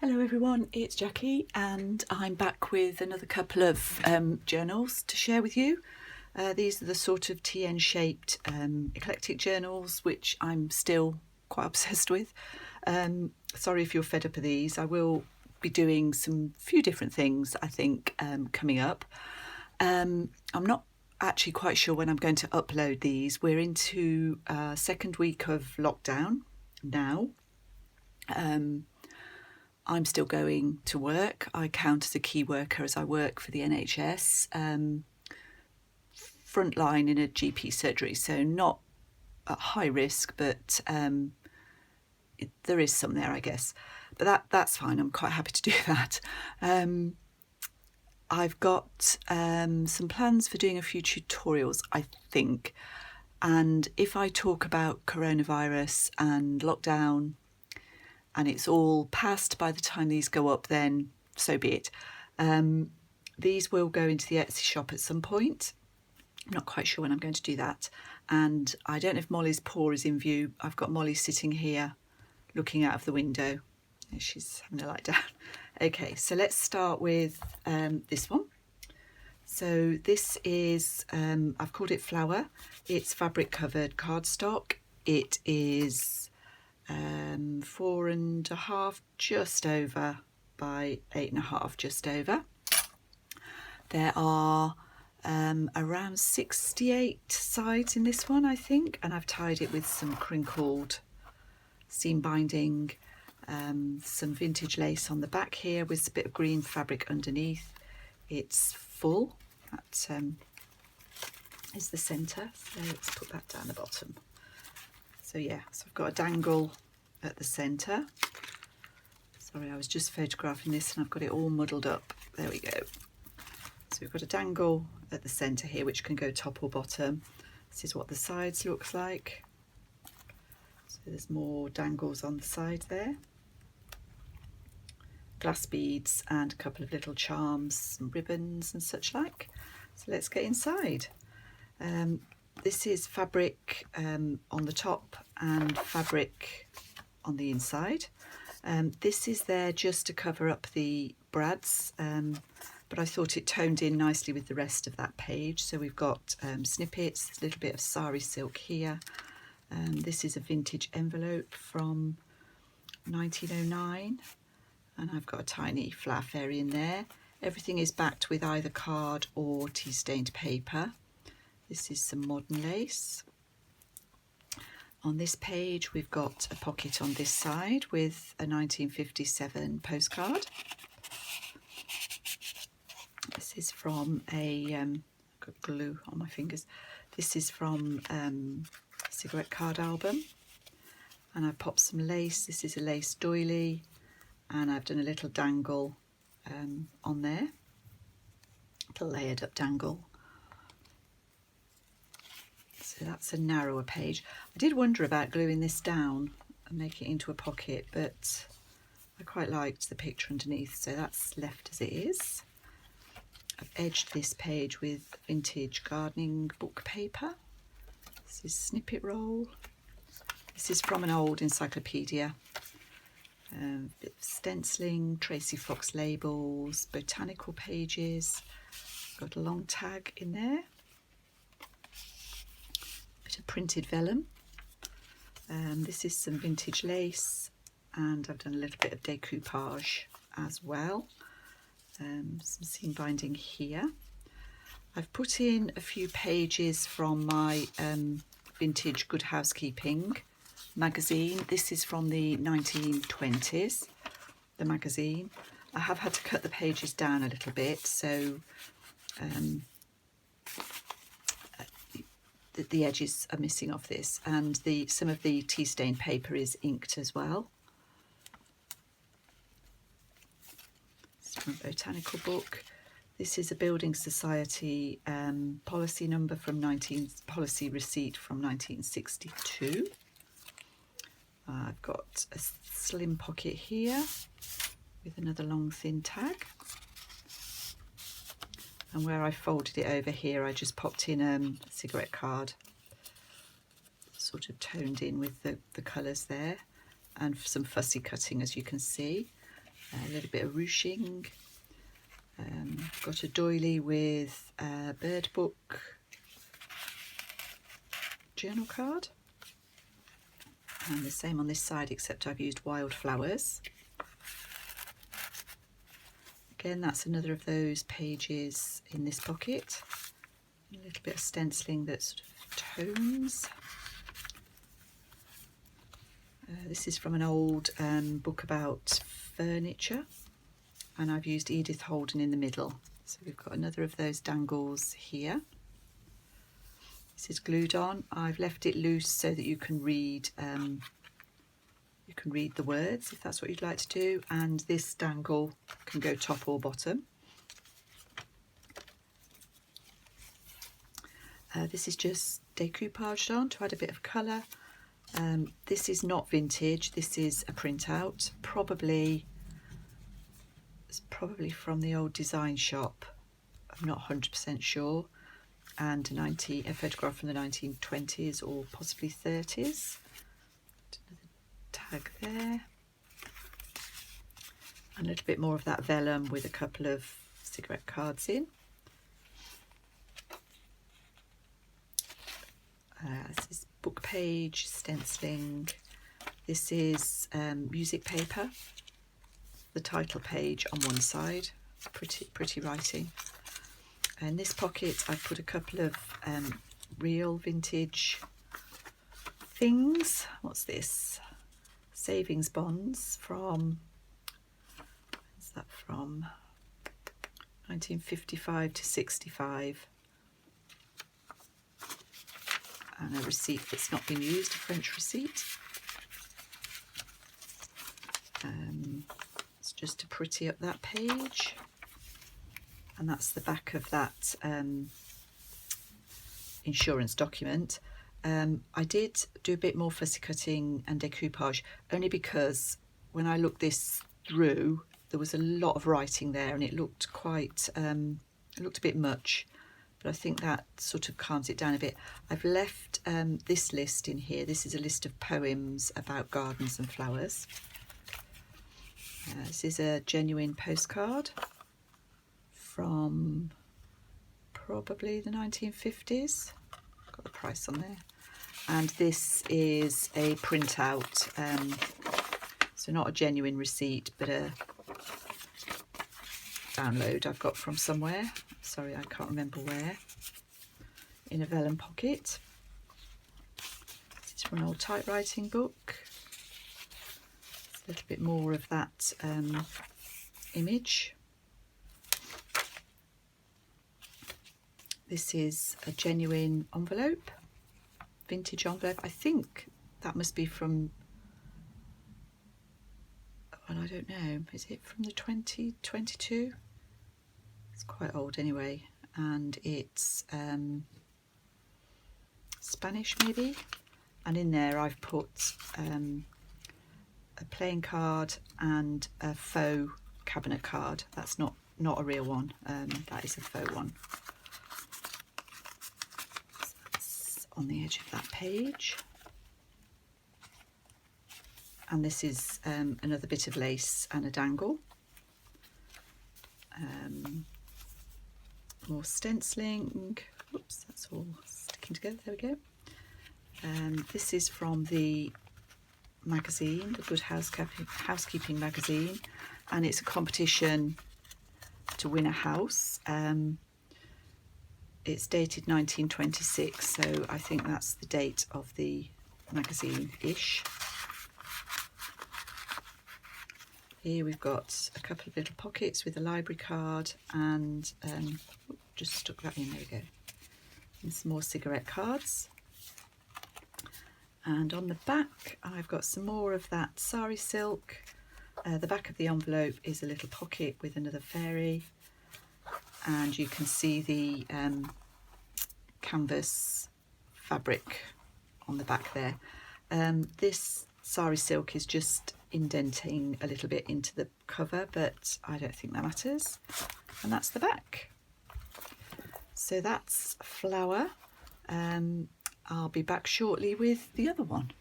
Hello everyone, it's Jackie and I'm back with another couple of journals to share with you. These are the sort of TN shaped eclectic journals which I'm still quite obsessed with. Sorry if you're fed up of these. I will be doing some few different things I think coming up. I'm not actually quite sure when I'm going to upload these. We're into second week of lockdown now. I'm still going to work. I count as a key worker as I work for the NHS, frontline in a GP surgery, so not at high risk, but there is some there, I guess. But that's fine. I'm quite happy to do that. I've got some plans for doing a few tutorials, I think. And if I talk about coronavirus and lockdown, and it's all past by the time these go up, then so be it. These will go into the Etsy shop at some point. I'm not quite sure when I'm going to do that. And I don't know if Molly's paw is in view. I've got Molly sitting here looking out of the window. She's having a lie down. Okay, so let's start with this one. So this is, I've called it Flower. It's fabric covered cardstock. It is 4.5 just over by 8.5 just over. There are around 68 sides in this one, I think, and I've tied it with some crinkled seam binding, some vintage lace on the back here with a bit of green fabric underneath. It's full. That is the centre, so let's put that down the bottom. So yeah, so I've got a dangle at the centre. Sorry, I was just photographing this and I've got it all muddled up. There we go. So we've got a dangle at the centre here, which can go top or bottom. This is what the sides looks like. So there's more dangles on the side there. Glass beads and a couple of little charms, some ribbons and such like. So let's get inside. This is fabric on the top and fabric on the inside. This is there just to cover up the brads, but I thought it toned in nicely with the rest of that page. So we've got snippets, a little bit of sari silk here. This is a vintage envelope from 1909, and I've got a tiny flower fairy in there. Everything is backed with either card or tea stained paper. This is some modern lace. On this page we've got a pocket on this side with a 1957 postcard. This is from a, got glue on my fingers. This is from a cigarette card album. And I've popped some lace. This is a lace doily. And I've done a little dangle on there. A little layered up dangle. So that's a narrower page. I did wonder about gluing this down and making it into a pocket, but I quite liked the picture underneath, so that's left as it is. I've edged this page with vintage gardening book paper. This is snippet roll. This is from an old encyclopedia. Bit of stenciling, Tracy Fox labels, botanical pages. Got a long tag in there. Bit of printed vellum. This is some vintage lace, and I've done a little bit of decoupage as well. Some seam binding here. I've put in a few pages from my vintage Good Housekeeping magazine. This is from the 1920s, the magazine. I have had to cut the pages down a little bit, so the edges are missing off this, and some of the tea stain paper is inked as well. It's from a botanical book. This is a building society policy number from policy receipt from 1962. I've got a slim pocket here with another long thin tag. And where I folded it over here, I just popped in a cigarette card, sort of toned in with the colours there, and some fussy cutting, as you can see. a little bit of ruching. Got a doily with a bird book journal card, and the same on this side, except I've used wildflowers. Again, that's another of those pages in this pocket. A little bit of stenciling that sort of tones. This is from an old book about furniture, and I've used Edith Holden in the middle. So we've got another of those dangles here. This is glued on. I've left it loose so that you can read the words if that's what you'd like to do, and this dangle can go top or bottom. This is just decoupaged on to add a bit of colour. This is not vintage, this is a printout, it's probably from the old design shop, I'm not 100% sure, and a photograph from the 1920s or possibly 30s. Another tag there, and a little bit more of that vellum with a couple of cigarette cards in. This is book page stenciling. This is music paper. The title page on one side. Pretty writing. In this pocket I've put a couple of real vintage things. What's this? Savings bonds from, where's that from? 1955 to 65. And a receipt that's not been used, a French receipt. It's just to pretty up that page. And that's the back of that insurance document. I did do a bit more fussy cutting and decoupage, only because when I looked this through, there was a lot of writing there, and it looked quite, it looked a bit much. But I think that sort of calms it down a bit. I've left this list in here. This is a list of poems about gardens and flowers. This is a genuine postcard from probably the 1950s. Got the price on there. And this is a printout. So not a genuine receipt, but a download I've got from somewhere. Sorry, I can't remember where. In a vellum pocket. This is from an old typewriting book. It's a little bit more of that image. This is a genuine envelope, vintage envelope. I think that must be from, well, I don't know, is it from the 2022? It's quite old anyway, and it's Spanish maybe, and in there I've put a playing card and a faux cabinet card. That's not a real one, that is a faux one. So that's on the edge of that page. And this is another bit of lace and a dangle. More stenciling. Oops, that's all sticking together. There we go. This is from the magazine, the Good Housekeeping magazine, and it's a competition to win a house. It's dated 1926, so I think that's the date of the magazine-ish. Here we've got a couple of little pockets with a library card and just stuck that in, there we go. And some more cigarette cards. And on the back I've got some more of that sari silk. The back of the envelope is a little pocket with another fairy, and you can see the canvas fabric on the back there. This sari silk is just indenting a little bit into the cover, but I don't think that matters. And that's the back. So that's Flower. I'll be back shortly with the other one.